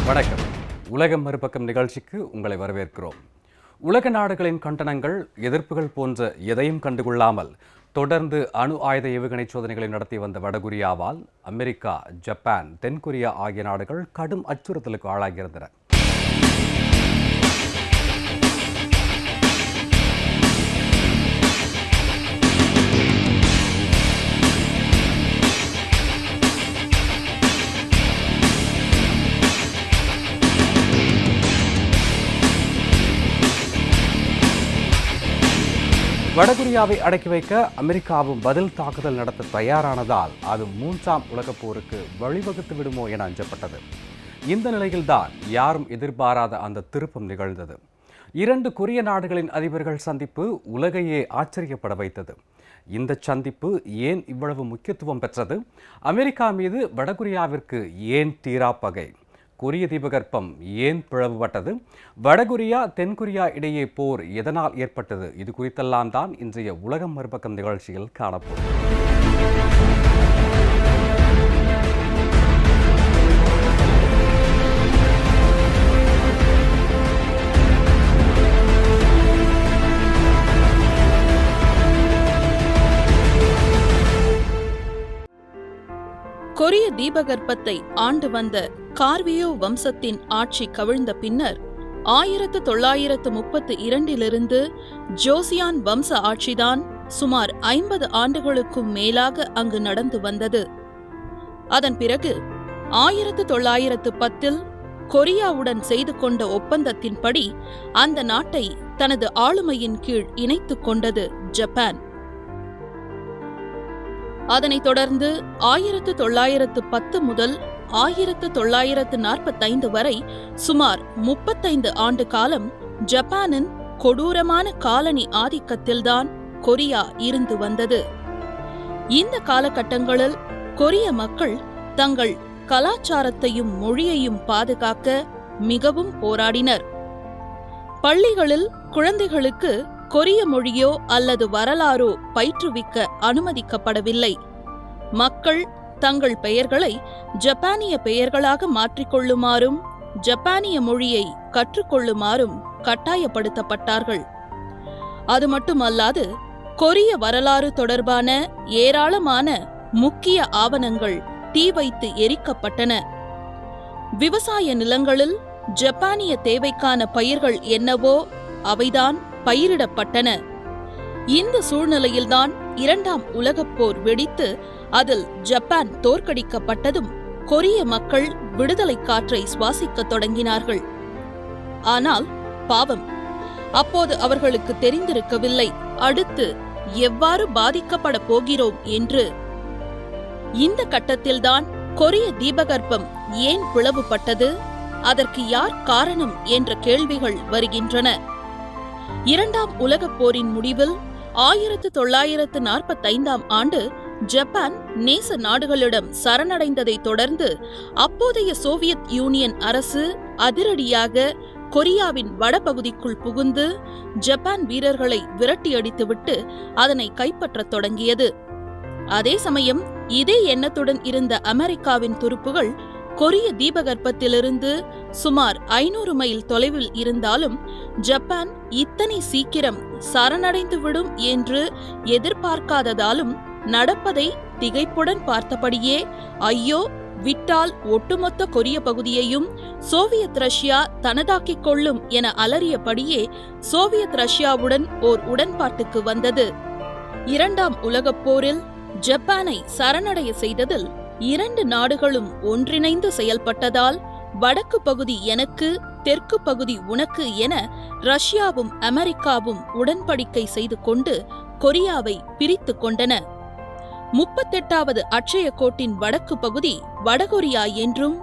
வணக்கம். உலகம் மறுபக்கம் நிகழ்ச்சிக்கு உங்களை வரவேற்கிறோம். உலக நாடுகளின் கண்டனங்கள், எதிர்ப்புகள் போன்ற எதையும் கண்டுகொள்ளாமல் தொடர்ந்து அணு ஆயுத ஏவுகணை சோதனைகளை நடத்தி வந்த வடகொரியாவால் அமெரிக்கா, ஜப்பான், தென்கொரியா ஆகிய நாடுகள் கடும் அச்சுறுத்தலுக்கு ஆளாகியிருந்தன. வடகொரியாவை அடக்கி வைக்க அமெரிக்காவும் பதில் தாக்குதல் நடத்த தயாரானதால் அது 3ஆம் உலகப் போருக்கு வழிவகுத்து விடுமோ என அஞ்சப்பட்டது. இந்த நிலையில்தான் யாரும் எதிர்பாராத அந்த திருப்பம் நிகழ்ந்தது. 2 கொரிய நாடுகளின் அதிபர்கள் சந்திப்பு உலகையே ஆச்சரியப்பட வைத்தது. இந்த சந்திப்பு ஏன் இவ்வளவு முக்கியத்துவம் பெற்றது? அமெரிக்கா மீது வடகொரியாவிற்கு ஏன் தீராப்பகை? கொரிய தீபகற்பம் ஏன் பிளவுபட்டது? வடகொரியா, தென்கொரியா இடையே போர் எதனால் ஏற்பட்டது? இது குறித்தெல்லாம் தான் இன்றைய உலகம் மறுபக்கம் நிகழ்ச்சியில் காணப்போம். கொரிய தீபகற்பத்தை ஆண்டு வந்த கார்வியோ வம்சத்தின் ஆட்சி கவிழ்ந்த பின்னர் 1932 ஜோசியான் வம்ச ஆட்சிதான் சுமார் 50 ஆண்டுகளுக்கும் மேலாக அங்கு நடந்து வந்தது. அதன் பிறகு 1910 கொரியாவுடன் செய்து கொண்ட ஒப்பந்தத்தின்படி அந்த நாட்டை தனது ஆளுமையின் கீழ் இணைத்துக் கொண்டது ஜப்பான். அதனைத் தொடர்ந்து 1910 முதல் 1945 வரை சுமார் 35 ஆண்டு காலம் ஜப்பானின் கொடூரமான காலனி ஆதிக்கத்தில்தான் கொரியா இருந்து வந்தது. இந்த காலகட்டங்களில் கொரிய மக்கள் தங்கள் கலாச்சாரத்தையும் மொழியையும் பாதுகாக்க மிகவும் போராடினர். பள்ளிகளில் குழந்தைகளுக்கு கொரிய மொழியோ அல்லது வரலாறோ பயிற்றுவிக்க அனுமதிக்கப்படவில்லை. மக்கள் தங்கள் பெயர்களை ஜப்பானிய பெயர்களாக மாற்றிக்கொள்ளுமாறும் ஜப்பானிய மொழியை கற்றுக்கொள்ளுமாறும் கட்டாயப்படுத்தப்பட்டார்கள். அது மட்டுமல்லாது கொரிய வரலாறு தொடர்பான ஏராளமான முக்கிய ஆவணங்கள் தீ வைத்து எரிக்கப்பட்டன. விவசாய நிலங்களில் ஜப்பானிய தேவைக்கான பயிர்கள் என்னவோ அவைதான் பயிரிடப்பட்டன. இந்த சூழ்நிலையில்தான் 2ஆம் உலகப் போர் வெடித்து அதில் ஜப்பான் தோற்கடிக்கப்பட்டதும் கொரிய மக்கள் விடுதலை காற்றை சுவாசிக்கத் தொடங்கினார்கள். ஆனால் பாவம், அப்போது அவர்களுக்கு தெரிந்திருக்கவில்லை அடுத்து எவ்வாறு பாதிக்கப்பட போகிறோம் என்று. இந்த கட்டத்தில்தான் கொரிய தீபகற்பம் ஏன் பிளவுபட்டது, அதற்கு யார் காரணம் என்ற கேள்விகள் வருகின்றன. 2ஆம் உலகப் போரின் முடிவில் 1945ஆம் ஆண்டு ஜப்பான் நேச நாடுகளிடம் சரணடைந்ததை தொடர்ந்து அப்போதைய சோவியத் யூனியன் அரசு அதிரடியாக கொரியாவின் வடபகுதிக்குள் புகுந்து ஜப்பான் வீரர்களை விரட்டியடித்துவிட்டு அதனை கைப்பற்றத் தொடங்கியது. அதே சமயம் இதே எண்ணத்துடன் இருந்த அமெரிக்காவின் துருப்புகள் கொரிய தீபகற்பத்திலிருந்து சுமார் 500 மைல் தொலைவில் இருந்தாலும் ஜப்பான் இத்தனை சீக்கிரம் சரணடைந்துவிடும் என்று எதிர்பார்க்காததாலும் நடப்பதை திகைப்புடன் பார்த்தபடியே ஐயோ விட்டால் ஒட்டுமொத்த கொரிய பகுதியையும் சோவியத் ரஷ்யா தனதாக்கிக் கொள்ளும் என அலறியபடியே சோவியத் ரஷ்யாவுடன் ஓர் உடன்பாட்டுக்கு வந்தது. 2ஆம் உலகப் போரில் ஜப்பானை சரணடைய செய்ததில் 2 நாடுகளும் ஒன்றிணைந்து செயல்பட்டதால் வடக்கு பகுதி எனக்கு, தெற்கு பகுதி உனக்கு என ரஷ்யாவும் அமெரிக்காவும் உடன்படிக்கை செய்து கொண்டு கொரியாவை பிரித்துக் கொண்டன. 38வது அட்சய கோட்டின் வடக்கு பகுதி வடகொரியா என்றும்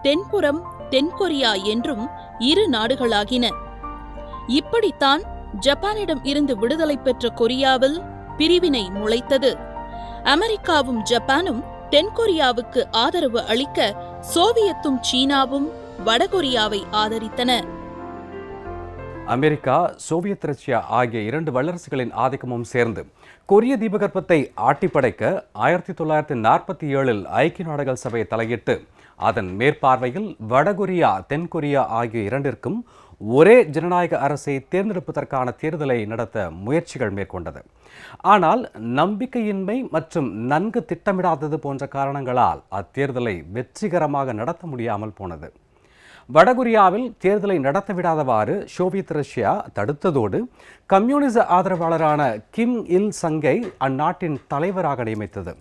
தென்புறம் தென்கொரியா என்றும் 2 நாடுகளாகின. இப்படித்தான் ஜப்பானிடம் இருந்து விடுதலை பெற்ற கொரியாவில் பிரிவினை முளைத்தது. அமெரிக்காவும் ஜப்பானும் தென்கொரியாவுக்கு ஆதரவு அளிக்க சோவியத்தும் சீனாவும் வடகொரியாவை ஆதரித்தன. அமெரிக்கா, சோவியத் ரஷ்யா ஆகிய 2 வல்லரசுகளின் ஆதிக்கமும் சேர்ந்து கொரிய தீபகற்பத்தை ஆட்டிப்படைக்க 1947 ஐக்கிய நாடுகள் சபை தலையிட்டு அதன் மேற்பார்வையில் வடகொரியா தென்கொரியா ஆகிய இரண்டிற்கும் ஒரே ஜனநாயக அரசை தேர்ந்தெடுப்பதற்கான தேர்தலை நடத்த முயற்சிகள் மேற்கொண்டது. ஆனால் நம்பிக்கையின்மை மற்றும் நன்கு திட்டமிடாதது போன்ற காரணங்களால் அத்தேர்தலை வெற்றிகரமாக நடத்த முடியாமல் போனது. வடகொரியாவில் தேர்தலை நடத்தவிடாதவாறு சோவியத் ரஷ்யா தடுத்ததோடு கம்யூனிச ஆதரவாளரான கிம் இல் சங்கை அந்நாட்டின் தலைவராக நியமித்தது.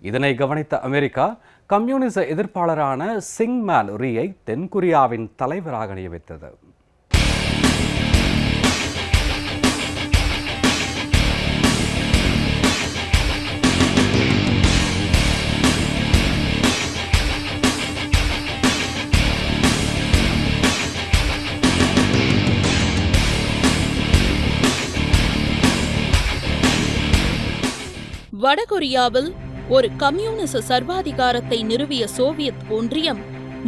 இதனை கவனித்த அமெரிக்கா கம்யூனிச எதிர்ப்பாளரான சிங்மேன் ரீயை தென்கொரியாவின் தலைவராக நியமித்தது. வடகொரியாவில் ஒரு கம்யூனிச சர்வாதிகாரத்தை நிறுவிய சோவியத் ஒன்றியம்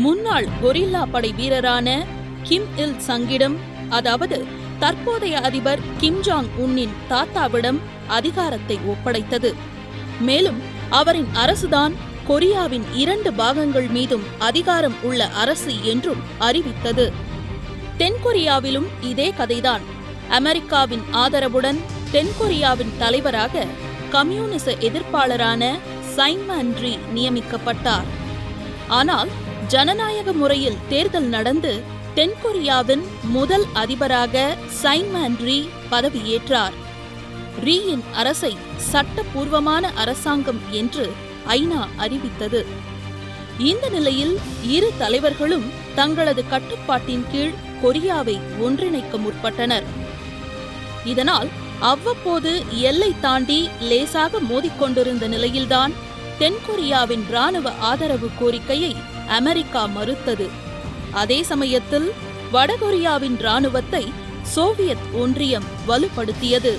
முன்னாள் கொரில்லா படை வீரரான கிம் இல் சங்கிடம், அதாவது தற்போதைய அதிபர் கிம் ஜாங் உன்னின் தாத்தாவிடம் அதிகாரத்தை ஒப்படைத்தது. மேலும் அவரின் அரசுதான் கொரியாவின் 2 பாகங்கள் மீதும் அதிகாரம் உள்ள அரசு என்றும் அறிவித்தது. தென்கொரியாவிலும் இதே கதைதான். அமெரிக்காவின் ஆதரவுடன் தென்கொரியாவின் தலைவராக கம்யூனிச எதிர்ப்பாளரான சைன்மேன் ரீ நியமிக்கப்பட்டார். ஆனால் ஜனநாயக முறையில் தேர்தல் நடந்து தென்கொரியாவின் முதல் அதிபராக சைன்மேன் ரீ பதவியேற்றார். ரீயின் அரசை சட்டபூர்வமான அரசாங்கம் என்று ஐநா அறிவித்தது. இந்த நிலையில் இரு தலைவர்களும் தங்களது கட்டுப்பாட்டின் கீழ் கொரியாவை ஒன்றிணைக்க முற்பட்டனர். இதனால் அவ்வப்போது எல்லை தாண்டி லேசாக மோதிக்கொண்டிருந்த நிலையில்தான் தென்கொரியாவின் இராணுவ ஆதரவு கோரிக்கையை அமெரிக்கா மறுத்தது. அதே சமயத்தில் வடகொரியாவின் இராணுவத்தை சோவியத் ஒன்றியம் வலுப்படுத்தியது.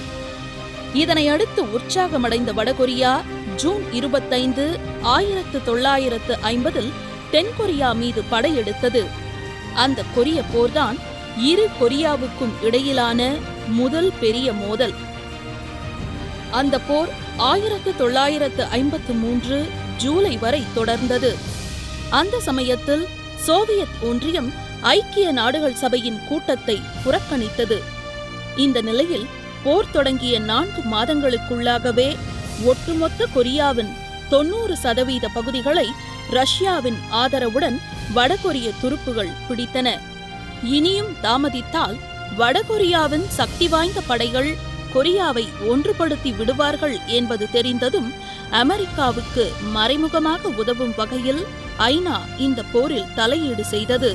இதனையடுத்து உற்சாகமடைந்த வடகொரியா ஜூன் 25, 1950 தென்கொரியா மீது படையெடுத்தது. அந்த கொரிய போர்தான் இரு கொரியாவுக்கும் இடையிலான முதல் பெரிய மோதல். அந்த போர் 1953 ஜூலை வரை தொடர்ந்தது. அந்த சமயத்தில் சோவியத் ஒன்றியம் ஐக்கிய நாடுகள் சபையின் கூட்டத்தை புறக்கணித்தது. இந்த நிலையில் போர் தொடங்கிய 4 மாதங்களுக்குள்ளாகவே ஒட்டுமொத்த கொரியாவின் 90% பகுதிகளை ரஷ்யாவின் ஆதரவுடன் வடகொரிய துருப்புகள் பிடித்தன. இனியும் தாமதித்தால் வடகொரியாவின் சக்தி வாய்ந்த படைகள் கொரியாவை ஒன்றுபடுத்தி விடுவார்கள் என்பது தெரிந்ததும் அமெரிக்காவுக்கு மறைமுகமாக உதவும் வகையில் ஐநா இந்த போரில் தலையீடு செய்தது.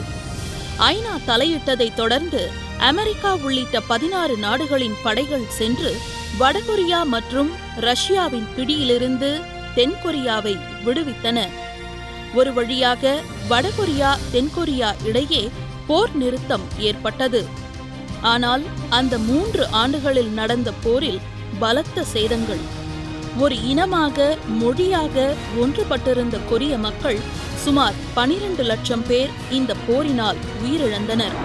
ஐநா தலையிட்டதை தொடர்ந்து அமெரிக்கா உள்ளிட்ட 16 நாடுகளின் படைகள் சென்று வடகொரியா மற்றும் ரஷ்யாவின் பிடியிலிருந்து தென்கொரியாவை விடுவித்தன. ஒரு வழியாக வடகொரியா தென்கொரியா இடையே போர் நிறுத்தம் ஏற்பட்டது. ஆனால் அந்த 3 ஆண்டுகளில் நடந்த போரில் பலத்த சேதங்கள். ஒரு இனமாக மொழியாக ஒன்றுபட்டிருந்த கொரிய மக்கள் சுமார் 12 லட்சம் பேர் இந்த போரினால் உயிரிழந்தனர்.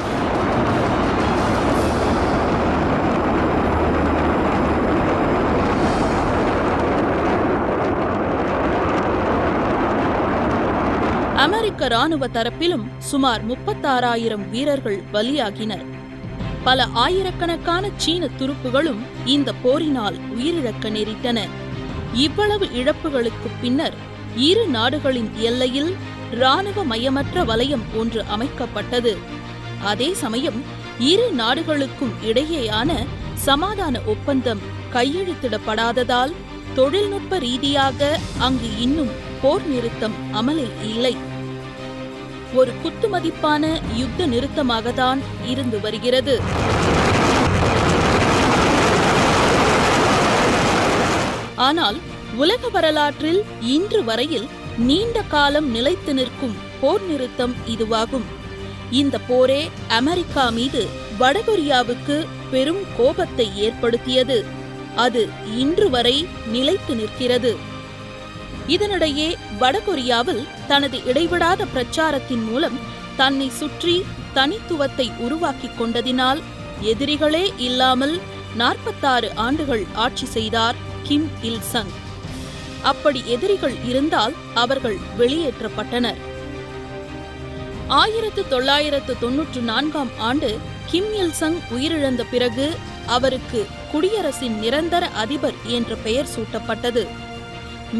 அமெரிக்க இராணுவ தரப்பிலும் சுமார் 36,000 வீரர்கள் பலியாகினர். பல ஆயிரக்கணக்கான சீன துருப்புகளும் இந்த போரினால் உயிரிழக்க நேரிட்டன. இவ்வளவு இழப்புகளுக்கு பின்னர் இரு நாடுகளின் எல்லையில் இராணுவ மயமற்ற வலயம் ஒன்று அமைக்கப்பட்டது. அதே சமயம் இரு நாடுகளுக்கும் இடையேயான சமாதான ஒப்பந்தம் கையெழுத்திடப்படாததால் தொழில்நுட்ப ரீதியாக அங்கு இன்னும் போர் நிறுத்தம் அமலில் இல்லை. ஒரு குத்துமதிப்பான யுத்த நிறுத்தமாகத்தான் இருந்து வருகிறது. ஆனால் உலக வரலாற்றில் இன்று வரையில் நீண்ட காலம் நிலைத்து நிற்கும் போர் நிறுத்தம் இதுவாகும். இந்த போரே அமெரிக்கா மீது வடகொரியாவுக்கு பெரும் கோபத்தை ஏற்படுத்தியது. அது இன்று வரை நிலைத்து நிற்கிறது. இதனிடையே வடகொரியாவில் தனது இடைவிடாத பிரச்சாரத்தின் மூலம் தன்னை சுற்றி தனித்துவத்தை உருவாக்கிக் கொண்டதினால் எதிரிகளே இல்லாமல் 46 ஆண்டுகள் ஆட்சி செய்தார் கிம் இல் சங். அப்படி எதிரிகள் இருந்தால் அவர்கள் வெளியேற்றப்பட்டனர். 1994 ஆண்டு கிம் இல் சங் உயிரிழந்த பிறகு அவருக்கு குடியரசின் நிரந்தர அதிபர் என்ற பெயர் சூட்டப்பட்டது.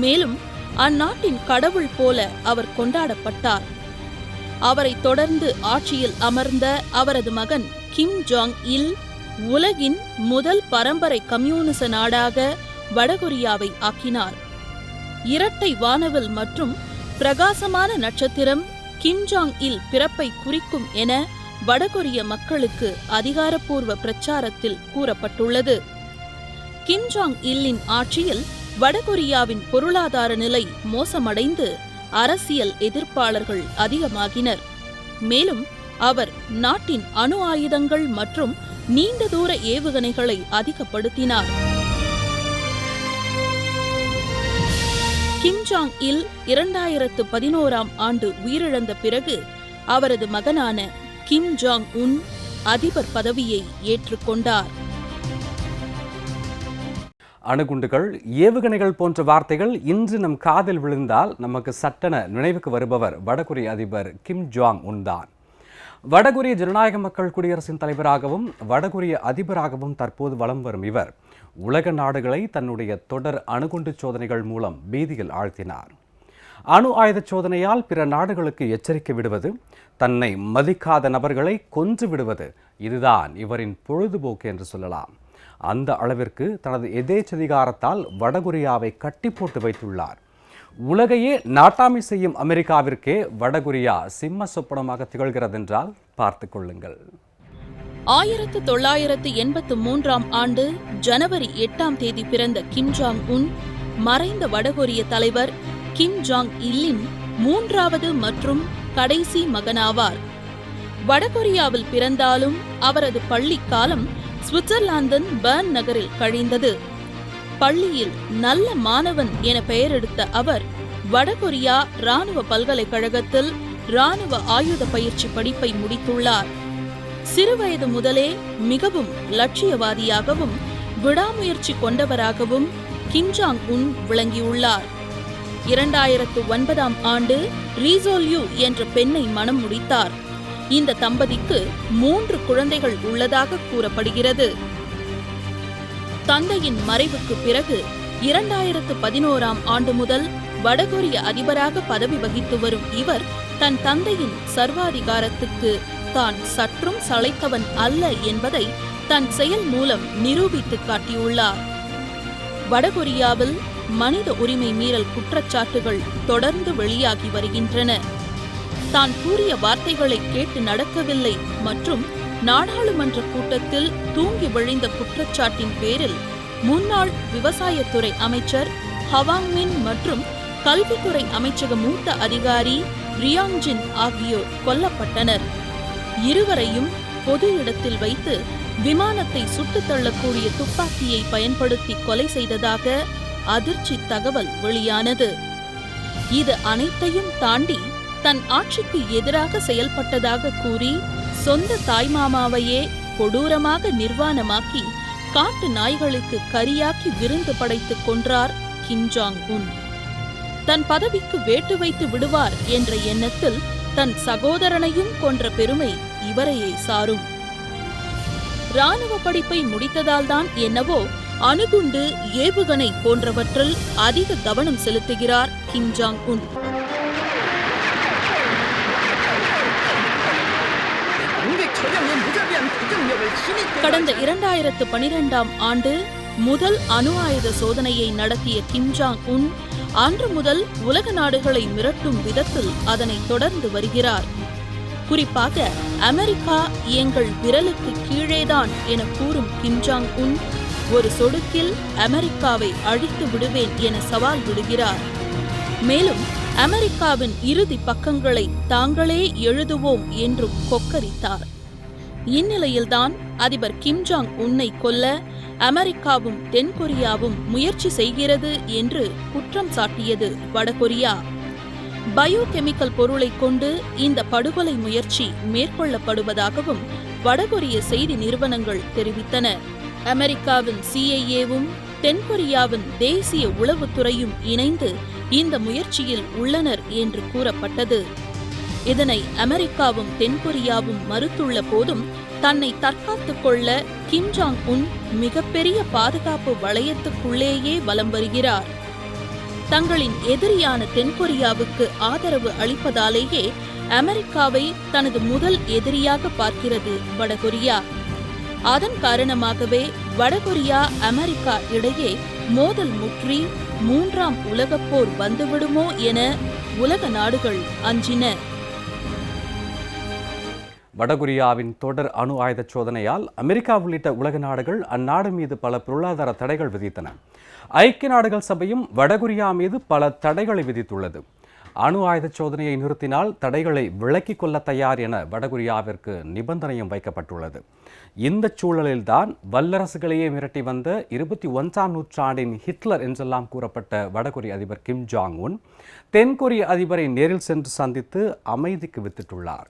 மேலும் அந்நாட்டின் கடவுள் போல அவர் கொண்டாடப்பட்டார். அவரை தொடர்ந்து ஆட்சியில் அமர்ந்த அவரது மகன் கிம் ஜாங் இல் உலகின் முதல் பரம்பரை கம்யூனிச நாடாக வடகொரியாவை ஆக்கினார். இரட்டை வானவில் மற்றும் பிரகாசமான நட்சத்திரம் கிம் ஜாங் இல் பிறப்பை குறிக்கும் என வடகொரிய மக்களுக்கு அதிகாரப்பூர்வ பிரச்சாரத்தில் கூறப்பட்டுள்ளது. கிம் ஜாங் இல்லின் ஆட்சியில் வடகொரியாவின் பொருளாதார நிலை மோசமடைந்து அரசியல் எதிர்ப்பாளர்கள் அதிகமாகினர். மேலும் அவர் நாட்டின் அணு ஆயுதங்கள் மற்றும் நீண்ட தூர ஏவுகணைகளை அதிகப்படுத்தினார். கிம் ஜாங் இல் 2011 ஆண்டு உயிரிழந்த பிறகு அவரது மகனான கிம் ஜாங் உன் அதிபர் பதவியை ஏற்றுக்கொண்டார். அணுகுண்டுகள், ஏவுகணைகள் போன்ற வார்த்தைகள் இன்று நம் காதில் விழுந்தால் நமக்கு சட்டென நினைவுக்கு வருபவர் வடகொரிய அதிபர் கிம் ஜாங் உன் தான். வடகொரிய ஜனநாயக மக்கள் குடியரசின் தலைவராகவும் வடகொரிய அதிபராகவும் தற்போது வலம் வரும் இவர் உலக நாடுகளை தன்னுடைய தொடர் அணுகுண்டு சோதனைகள் மூலம் பீதியில் ஆழ்த்தினார். அணு ஆயுத சோதனையால் பிற நாடுகளுக்கு எச்சரிக்கை விடுவது, தன்னை மதிக்காத நபர்களை கொன்று விடுவது, இதுதான் இவரின் பொழுதுபோக்கு என்று சொல்லலாம். அந்த அளவிற்கு தனது எதேச்சதிகாரத்தால் வடகொரியாவை கட்டி போட்டு வைத்துள்ளார். உலகையே நாட்டாமை செய்யும் அமெரிக்காவிற்கே வடகொரியா சிம்ம சொப்பனமாக திகழ்கிறதென்றால் பார்த்து கொள்ளுங்கள். 1983 ஆண்டு ஜனவரி 8 பிறந்த கிம் ஜாங் உன் மறைந்த வடகொரிய தலைவர் கிம் ஜாங் இல்லின் 3வது மற்றும் கடைசி மகனாவார். வடகொரியாவில் பிறந்தாலும் அவரது பள்ளி காலம் சுவிட்சர்லாந்தின் பெர்ன் நகரில் கழிந்தது. பள்ளியில் நல்ல மாணவன் என பெயரெடுத்த அவர் வடகொரியா இராணுவ பல்கலைக்கழகத்தில் இராணுவ ஆயுத பயிற்சி படிப்பை முடித்துள்ளார். சிறுவயது முதலே மிகவும் லட்சியவாதியாகவும் விடாமுயற்சி கொண்டவராகவும் கிம் ஜாங் உன் விளங்கியுள்ளார். 2009 ஆண்டு ரீசோல்யூ என்ற பெண்ணை மணம் முடித்தார். இந்த தம்பதிக்கு 3 குழந்தைகள் உள்ளதாக கூறப்படுகிறது. தந்தையின் மறைவுக்கு பிறகு 2011 ஆண்டு முதல் வடகொரிய அதிபராக பதவி வகித்து வரும் இவர் தன் தந்தையின் சர்வாதிகாரத்துக்கு தான் சற்றும் சளைத்தவன் அல்ல என்பதை தன் செயல் மூலம் நிரூபித்து காட்டியுள்ளார். வடகொரியாவில் மனித உரிமை மீறல் குற்றச்சாட்டுகள் தொடர்ந்து வெளியாகி வருகின்றன. தான் கூறிய வார்த்தைகளை கேட்டு நடக்கவில்லை மற்றும் நாடாளுமன்ற கூட்டத்தில் தூங்கி விழுந்த குற்றச்சாட்டின் பேரில் முன்னாள் விவசாயத்துறை அமைச்சர் ஹவாங் மின் மற்றும் கல்வித்துறை அமைச்சக மூத்த அதிகாரி ரியாங் ஜின் ஆகியோர் கொல்லப்பட்டனர். இருவரையும் பொது இடத்தில் வைத்து விமானத்தை சுட்டுத் தள்ளக்கூடிய துப்பாக்கியை பயன்படுத்தி கொலை செய்ததாக அதிர்ச்சி தகவல் வெளியானது. இது அனைத்தையும் தாண்டி தன் ஆட்சிக்கு எதிராக செயல்பட்டதாக கூறி சொந்த தாய்மாமாவையே கொடூரமாக நிர்வாணமாக்கி காட்டு நாய்களுக்கு கரியாக்கி விருந்து படைத்துக் கொன்றார் கிம் ஜாங் உன். தன் பதவிக்கு வேட்டு வைத்து விடுவார் என்ற எண்ணத்தில் தன் சகோதரனையும் கொன்ற பெருமை இவரையே சாரும். இராணுவ படிப்பை முடித்ததால்தான் என்னவோ அணுகுண்டு, ஏவுகணை போன்றவற்றில் அதிக கவனம் செலுத்துகிறார் கிம் ஜாங் உன். கடந்த 2012 ஆண்டு முதல் அணு ஆயுத சோதனையை நடத்திய கிம் ஜாங் உன் அன்று முதல் உலக நாடுகளை மிரட்டும் விதத்தில் அதனை தொடர்ந்து வருகிறார். குறிப்பாக அமெரிக்கா எங்கள் விரலுக்கு கீழேதான் என கூறும் கிம் ஜாங் உன் ஒரு சொடுக்கில் அமெரிக்காவை அழித்து விடுவேன் என சவால் விடுகிறார். மேலும் அமெரிக்காவின் இறுதி பக்கங்களை தாங்களே எழுதுவோம் என்றும் கொக்கரித்தார். இந்நிலையில்தான் அதிபர் கிம் ஜாங் உன்னை கொல்ல அமெரிக்காவும் தென்கொரியாவும் முயற்சி செய்கிறது என்று குற்றம் சாட்டியது வடகொரியா. பயோகெமிக்கல் பொருளை கொண்டு இந்த படுகொலை முயற்சி மேற்கொள்ளப்படுவதாகவும் வடகொரிய செய்தி நிறுவனங்கள் தெரிவித்தன. அமெரிக்காவின் CIA-வும் தென்கொரியாவின் தேசிய உளவுத்துறையும் இணைந்து இந்த முயற்சியில் உள்ளனர் என்று கூறப்பட்டது. இதனை அமெரிக்காவும் தென்கொரியாவும் மறுத்துள்ள போதும் தன்னை தற்காத்துக் கொள்ள கிம் ஜாங் உன் மிகப்பெரிய பாதுகாப்பு வளையத்துக்குள்ளேயே வலம் வருகிறார். தங்களின் எதிரியான தென்கொரியாவுக்கு ஆதரவு அளிப்பதாலேயே அமெரிக்காவை தனது முதல் எதிரியாக பார்க்கிறது வடகொரியா. அதன் காரணமாகவே வடகொரியா அமெரிக்கா இடையே மோதல் முற்றி 3ஆம் உலகப் போர் வந்துவிடுமோ என உலக நாடுகள் அஞ்சின. வடகொரியாவின் தொடர் அணு ஆயுத சோதனையால் அமெரிக்கா உள்ளிட்ட உலக நாடுகள் அந்நாடு மீது பல பொருளாதார தடைகள் விதித்தன. ஐக்கிய நாடுகள் சபையும் வடகொரியா மீது பல தடைகளை விதித்துள்ளது. அணு ஆயுத சோதனையை நிறுத்தினால் தடைகளை விலக்கிக் கொள்ள தயார் என வடகொரியாவிற்கு நிபந்தனையும் வைக்கப்பட்டுள்ளது. இந்த சூழலில்தான் வல்லரசுகளையே மிரட்டி வந்த 21ஆம் நூற்றாண்டின் ஹிட்லர் என்றெல்லாம் கூறப்பட்ட வடகொரிய அதிபர் கிம் ஜாங் உன் தென்கொரிய அதிபரை நேரில் சென்று சந்தித்து அமைதிக்கு வித்திட்டுள்ளார்.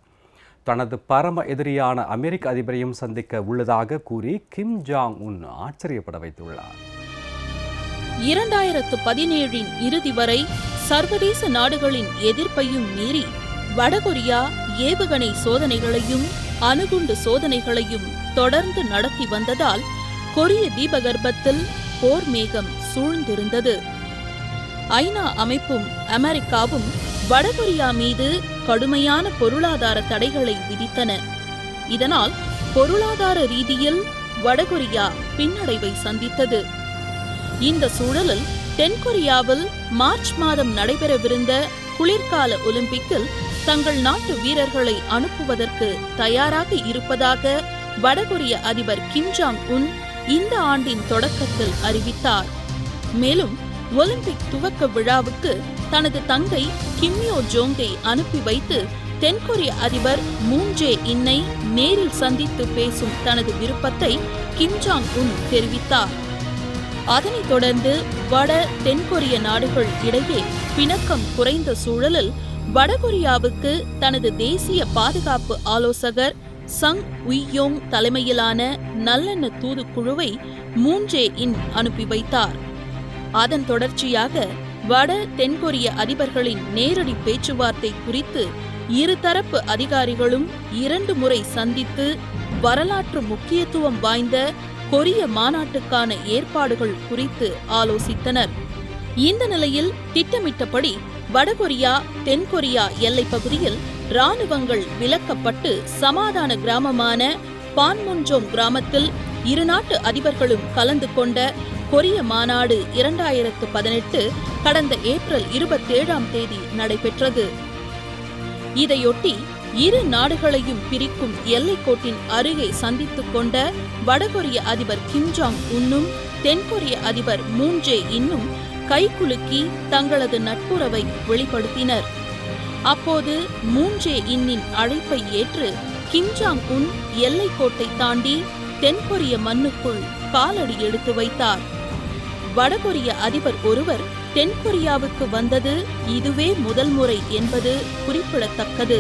தனது பரம எதிரியான அமெரிக்க அதிபரையும் சந்திக்க உள்ளதாக கூறி கிம் ஜாங் உன் ஆச்சரியப்பட வைத்துள்ளார். 2017 இறுதி வரை சர்வதேச நாடுகளின் எதிர்ப்பையும் மீறி வடகொரியா ஏவுகணை சோதனைகளையும் அணுகுண்டு சோதனைகளையும் தொடர்ந்து நடத்தி வந்ததால் கொரிய தீபகற்பத்தில் போர் மேகம் சூழ்ந்திருந்தது. ஐநா அமைப்பும் அமெரிக்காவும் வடகொரியா மீது கடுமையான பொருளாதார தடைகளை விதித்தன. இதனால் பொருளாதார ரீதியில் வடகொரியா பின்னடைவை சந்தித்தது. இந்த சூழலில் தென்கொரியாவில் மார்ச் மாதம் நடைபெறவிருந்த குளிர்கால ஒலிம்பிக்கில் தங்கள் நாட்டு வீரர்களை அனுப்புவதற்கு தயாராக இருப்பதாக வடகொரிய அதிபர் கிம் ஜாங் உன் இந்த ஆண்டின் தொடக்கத்தில் அறிவித்தார். மேலும் ஒலிம்பிக் துவக்க விழாவுக்கு தனது தங்கை கிம் யோ ஜோங்கை அனுப்பி வைத்து தென்கொரிய அதிபர் மூன் ஜே இன்னை நேரில் சந்தித்து பேசும் தனது விருப்பத்தை கிம் ஜாங் உன் தெரிவித்தார். அதனைத் தொடர்ந்து வட தென்கொரிய நாடுகள் இடையே பிணக்கம் குறைந்த சூழலில் வடகொரியாவுக்கு தனது தேசிய பாதுகாப்பு ஆலோசகர் சங் உய்யோங் தலைமையிலான நல்லெண்ண தூதுக்குழுவை மூன் ஜே இன் அனுப்பி வைத்தார். அதன் தொடர்ச்சியாக வட தென்கொரிய அதிபர்களின் நேரடி பேச்சுவார்த்தை குறித்து இருதரப்பு அதிகாரிகளும் 2 முறை சந்தித்து வரலாற்று முக்கியத்துவம் வாய்ந்த கொரிய மாநாட்டுக்கான ஏற்பாடுகள் குறித்து ஆலோசித்தனர். இந்த நிலையில் திட்டமிட்டபடி வடகொரியா தென்கொரியா எல்லைப் பகுதியில் இராணுவங்கள் விலக்கப்பட்டு சமாதான கிராமமான பான்முன்ஜோங் கிராமத்தில் இரு நாட்டு அதிபர்களும் கலந்து கொண்ட கொரிய மாநாடு 2018 கடந்த ஏப்ரல் 27ஆம் தேதி நடைபெற்றது. இதையொட்டி இரு நாடுகளையும் பிரிக்கும் எல்லைக்கோட்டின் அருகே சந்தித்துக் கொண்ட வடகொரிய அதிபர் கிம் ஜாங் உன்னும் தென்கொரிய அதிபர் மூன் ஜே இன்னும் கைகுலுக்கி தங்களது நட்புறவை வெளிப்படுத்தினர். அப்போது மூன் ஜே இன்னின் அழைப்பை ஏற்று கிம் ஜாங் உன் எல்லைக்கோட்டை தாண்டி தென்கொரிய மண்ணுக்குள் காலடி எடுத்து வைத்தார். வடகொரிய அதிபர் ஒருவர் தென்கொரியாவுக்கு வந்தது இதுவே முதல் முறை என்பது குறிப்பிடத்தக்கது.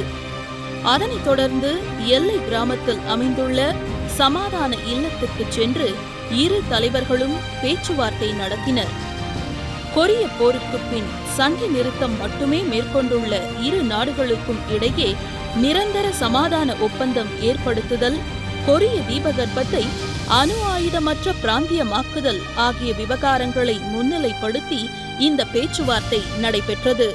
அதனைத் தொடர்ந்து எல்லை கிராமத்தில் அமைந்துள்ள சமாதான இல்லத்துக்கு சென்று இரு தலைவர்களும் பேச்சுவார்த்தை நடத்தினர். கொரிய போருக்கு பின் சண்டை நிறுத்தம் மட்டுமே மேற்கொண்டுள்ள இரு நாடுகளுக்கும் இடையே நிரந்தர சமாதான ஒப்பந்தம் ஏற்படுத்துதல், கொரிய தீபகற்பத்தை அணு ஆயுதமற்ற பிராந்தியமாக்குதல் ஆகிய விவகாரங்களை முன்னிலைப்படுத்தி இந்த பேச்சுவார்த்தை நடைபெற்றது.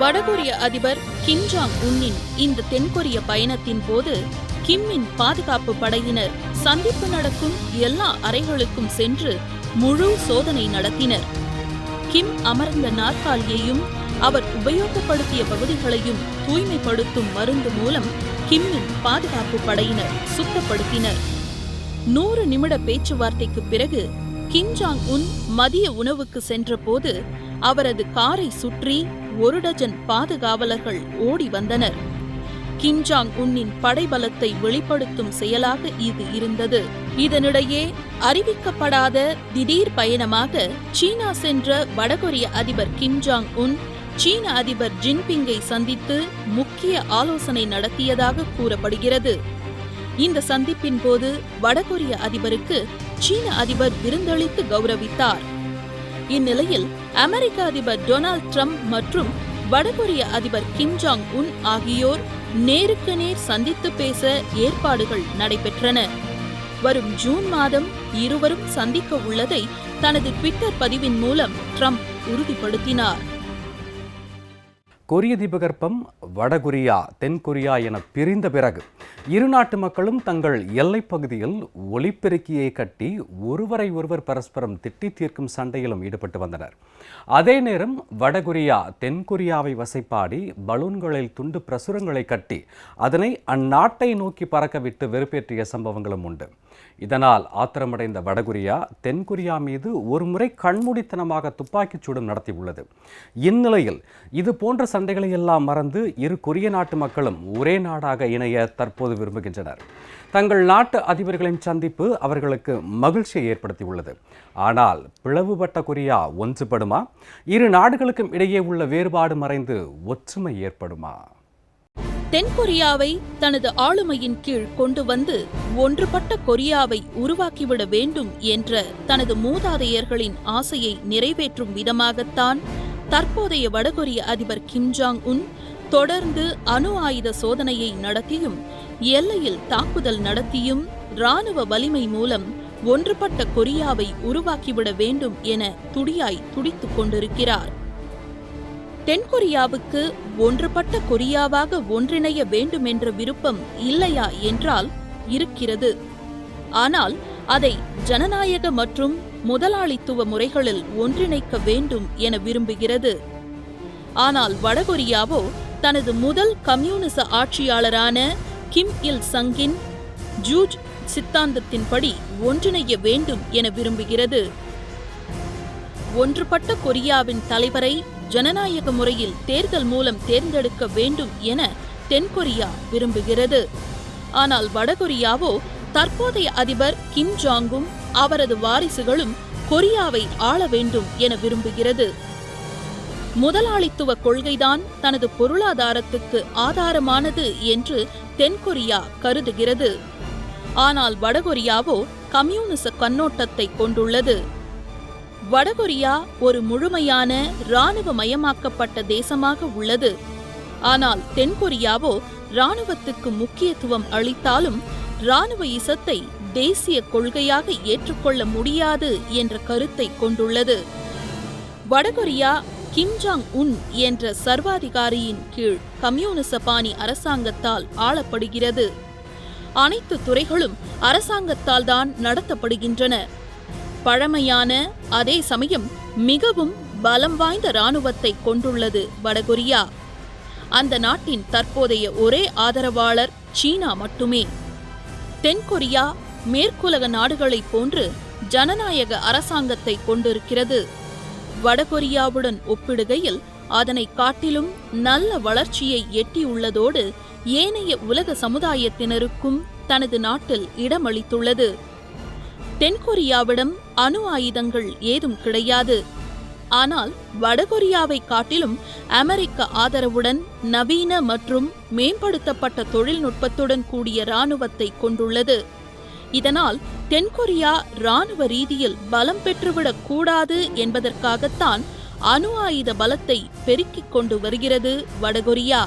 வடகொரிய அதிபர் கிம் ஜாங் உன்னின் இந்த தென்கொரிய பயணத்தின் போது கிம்மின் பாதுகாப்பு படையினர் சந்திப்பு நடக்கும் எல்லா அறைகளுக்கும் சென்று முழு சோதனை நடத்தினர். கிம் அமர்ந்த நாற்காலியையும் அவர் உபயோகப்படுத்திய பகுதிகளையும் தூய்மைப்படுத்தும் மருந்து மூலம் கிம்மின் பாதுகாப்பு படையினர் சுத்தப்படுத்தினர். 100 நிமிட பேச்சுவார்த்தைக்கு பிறகு கிம் ஜாங் உன் மதிய உணவுக்கு சென்றபோது அவரது காரை சுற்றி 1 டஜன் பாதுகாவலர்கள் ஓடி வந்தனர். கிம் ஜாங் உன்னின் படைபலத்தை வெளிப்படுத்தும் செயலாக இது இருந்தது. இதனிடையே அறிவிக்கப்படாத திடீர் பயணமாக சீனா சென்ற வடகொரிய அதிபர் கிம் ஜாங் உன் சீன அதிபர் ஜின்பிங்கை சந்தித்து முக்கிய ஆலோசனை நடத்தியதாக கூறப்படுகிறது. இந்த சந்திப்பின் போது வடகொரிய அதிபருக்கு சீன அதிபர் விருந்தளித்து கௌரவித்தார். இந்நிலையில் அமெரிக்க அதிபர் டொனால்ட் ட்ரம்ப் மற்றும் வடகொரிய அதிபர் கிம் ஜாங் உன் ஆகியோர் நேருக்கு நேர் சந்தித்து பேச ஏற்பாடுகள் நடைபெற்றன. வரும் ஜூன் மாதம் இருவரும் சந்திக்க உள்ளதை தனது ட்விட்டர் பதிவின் மூலம் ட்ரம்ப் உறுதிப்படுத்தினார். கொரிய தீபகற்பம் வடகொரியா தென்கொரியா என பிரிந்த பிறகு இரு நாட்டு மக்களும் தங்கள் எல்லைப் பகுதியில் ஒலிபெருக்கியை கட்டி ஒருவரை ஒருவர் பரஸ்பரம் திட்டி தீர்க்கும் சண்டையிலும் ஈடுபட்டு வந்தனர். அதே நேரம் வடகொரியா தென்கொரியாவை வசைப்பாடி பலூன்களில் துண்டு பிரசுரங்களை கட்டி அதனை அந்நாட்டை நோக்கி பறக்க விட்டு வெறுப்பேற்றிய சம்பவங்களும் உண்டு. இதனால் ஆத்திரமடைந்த வடகொரியா தென்கொரியா மீது ஒருமுறை கண்மூடித்தனமாக துப்பாக்கிச் சூடும் நடத்தியுள்ளது. இந்நிலையில் இது போன்ற சண்டைகளை எல்லாம் மறந்து இரு கொரிய நாட்டு மக்களும் ஒரே நாடாக இணைய தற்போது விரும்புகின்றனர். தங்கள் நாட்டு அதிபர்களின் சந்திப்பு அவர்களுக்கு மகிழ்ச்சியை ஏற்படுத்தியுள்ளது. ஆனால் பிளவுபட்ட கொரியா ஒன்றுபடுமா? இரு நாடுகளுக்கும் இடையே உள்ள வேறுபாடு மறைந்து ஒற்றுமை ஏற்படுமா? தென்கொரியாவை தனது ஆளுமையின் கீழ் கொண்டு வந்து ஒன்றுபட்ட கொரியாவை உருவாக்கிவிட வேண்டும் என்ற தனது மூதாதையர்களின் ஆசையை நிறைவேற்றும் விதமாகத்தான் தற்போதைய வடகொரிய அதிபர் கிம் ஜாங் உன் தொடர்ந்து அணு ஆயுத சோதனையை நடத்தியும் எல்லையில் தாக்குதல் நடத்தியும் இராணுவ வலிமை மூலம் ஒன்றுபட்ட கொரியாவை உருவாக்கிவிட வேண்டும் என துடியாய் துடித்துக் கொண்டிருக்கிறார். தென்கொரியாவுக்கு ஒன்றுபட்ட கொரியாவாக ஒன்றிணைய வேண்டும் என்ற விருப்பம் இல்லையா என்றால் இருக்கிறது. ஆனால் அதை ஜனநாயக மற்றும் முதலாளித்துவ முறைகளில் ஒன்றிணைக்க வேண்டும் என விரும்புகிறது. ஆனால் வடகொரியாவோ தனது முதல் கம்யூனிச ஆட்சியாளரான கிம் இல் சங்கின் ஜூஜ் சித்தாந்தத்தின்படி ஒன்றிணைய வேண்டும் என விரும்புகிறது. ஒன்றுபட்ட கொரியாவின் தலைவரை ஜனநாயக முறையில் தேர்தல் மூலம் தேர்ந்தெடுக்க வேண்டும் என தென்கொரியா விரும்புகிறது. ஆனால் வடகொரியாவோ தற்போதைய அதிபர் கிம் ஜாங்கும் அவரது வாரிசுகளும் கொரியாவை ஆள வேண்டும் என விரும்புகிறது. முதலாளித்துவ கொள்கைதான் தனது பொருளாதாரத்துக்கு ஆதாரமானது என்று தென்கொரியா கருதுகிறது. ஆனால் வடகொரியாவோ கம்யூனிச கண்ணோட்டத்தை கொண்டுள்ளது. வடகொரியா ஒரு முழுமையான இராணுவமயமாக்கப்பட்ட தேசமாக உள்ளது. ஆனால் தென்கொரியாவோ இராணுவத்துக்கு முக்கியத்துவம் அளித்தாலும் இராணுவ இசத்தை தேசிய கொள்கையாக ஏற்றுக்கொள்ள முடியாது என்ற கருத்தை கொண்டுள்ளது. வடகொரியா கிம் ஜாங் உன் என்ற சர்வாதிகாரியின் கீழ் கம்யூனிச பாணி அரசாங்கத்தால் ஆளப்படுகிறது. அனைத்து துறைகளும் அரசாங்கத்தால் தான் நடத்தப்படுகின்றன. பழமையான அதே சமயம் மிகவும் பலம் வாய்ந்த இராணுவத்தை கொண்டுள்ளது வடகொரியா. அந்த நாட்டின் தற்போதைய ஒரே ஆதரவாளர் சீனா மட்டுமே. தென்கொரியா மேற்குலக நாடுகளைப் போன்று ஜனநாயக அரசாங்கத்தை கொண்டிருக்கிறது. வடகொரியாவுடன் ஒப்பிடுகையில் அதனை காட்டிலும் நல்ல வளர்ச்சியை எட்டியுள்ளதோடு ஏனைய உலக சமுதாயத்தினருக்கும் தனது நாட்டில் இடமளித்துள்ளது. தென்கொரியாவிடம் அணு ஆயுதங்கள் ஏதும் கிடையாது. ஆனால் வடகொரியாவை காட்டிலும் அமெரிக்க ஆதரவுடன் நவீன மற்றும் மேம்படுத்தப்பட்ட தொழில்நுட்பத்துடன் கூடிய இராணுவத்தை கொண்டுள்ளது. இதனால் தென்கொரியா இராணுவ ரீதியில் பலம் பெற்றுவிடக் கூடாது என்பதற்காகத்தான் அணு ஆயுத பலத்தை பெருக்கிக் கொண்டு வருகிறது வடகொரியா.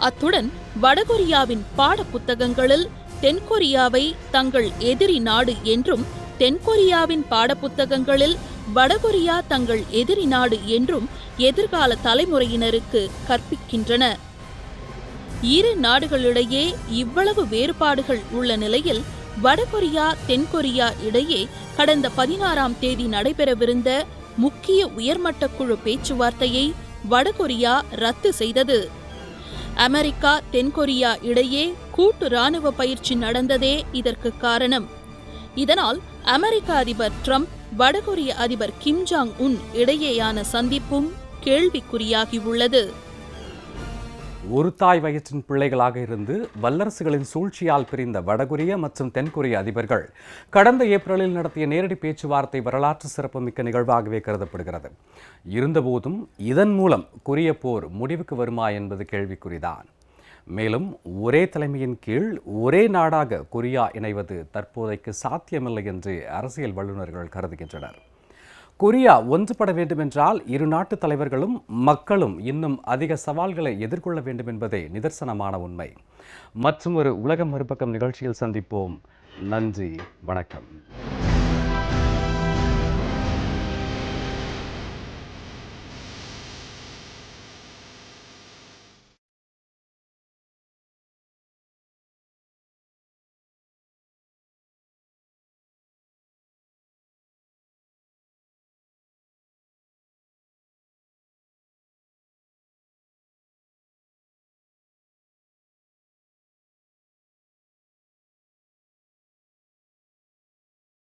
அத்துடன் வடகொரியாவின் பாட புத்தகங்களில் தென்கொரியாவை தங்கள் எதிரி நாடு என்றும் தென்கொரியாவின் பாடப்புத்தகங்களில் வடகொரியா தங்கள் எதிரி நாடு என்றும் எதிர்கால தலைமுறையினருக்கு கற்பிக்கின்றன. இரு நாடுகளிடையே இவ்வளவு வேறுபாடுகள் உள்ள நிலையில் வடகொரியா தென்கொரியா இடையே கடந்த 16ஆம் தேதி நடைபெறவிருந்த முக்கிய உயர்மட்ட குழு பேச்சுவார்த்தையை வடகொரியா ரத்து செய்தது. அமெரிக்கா தென்கொரியா இடையே கூட்டு இராணுவ பயிற்சி நடந்ததே இதற்கு காரணம். இதனால் அமெரிக்க அதிபர் ட்ரம்ப் வடகொரிய அதிபர் கிம் ஜாங் உன் இடையேயான சந்திப்பும் கேள்விக்குறியாகியுள்ளது. ஒரு தாய் வயிற்றின் பிள்ளைகளாக இருந்து வல்லரசுகளின் சூழ்ச்சியால் பிரிந்த வடகொரிய மற்றும் தென்கொரிய அதிபர்கள் கடந்த ஏப்ரலில் நடத்திய நேரடி பேச்சுவார்த்தை வரலாற்று சிறப்புமிக்க நிகழ்வாகவே கருதப்படுகிறது. இருந்தபோதும் இதன் மூலம் கொரிய போர் முடிவுக்கு வருமா என்பது கேள்விக்குறிதான். மேலும் ஒரே தலைமையின் கீழ் ஒரே நாடாக கொரியா இணைவது தற்போதைக்கு சாத்தியமில்லை என்று அரசியல் வல்லுநர்கள் கருதுகின்றனர். கொரியா ஒன்றுபட வேண்டுமென்றால் இரு நாட்டு தலைவர்களும் மக்களும் இன்னும் அதிக சவால்களை எதிர்கொள்ள வேண்டும் என்பதே நிதர்சனமான உண்மை. மற்றும் ஒரு உலகம் மறுபக்கம் நிகழ்ச்சியில் சந்திப்போம். நன்றி, வணக்கம்.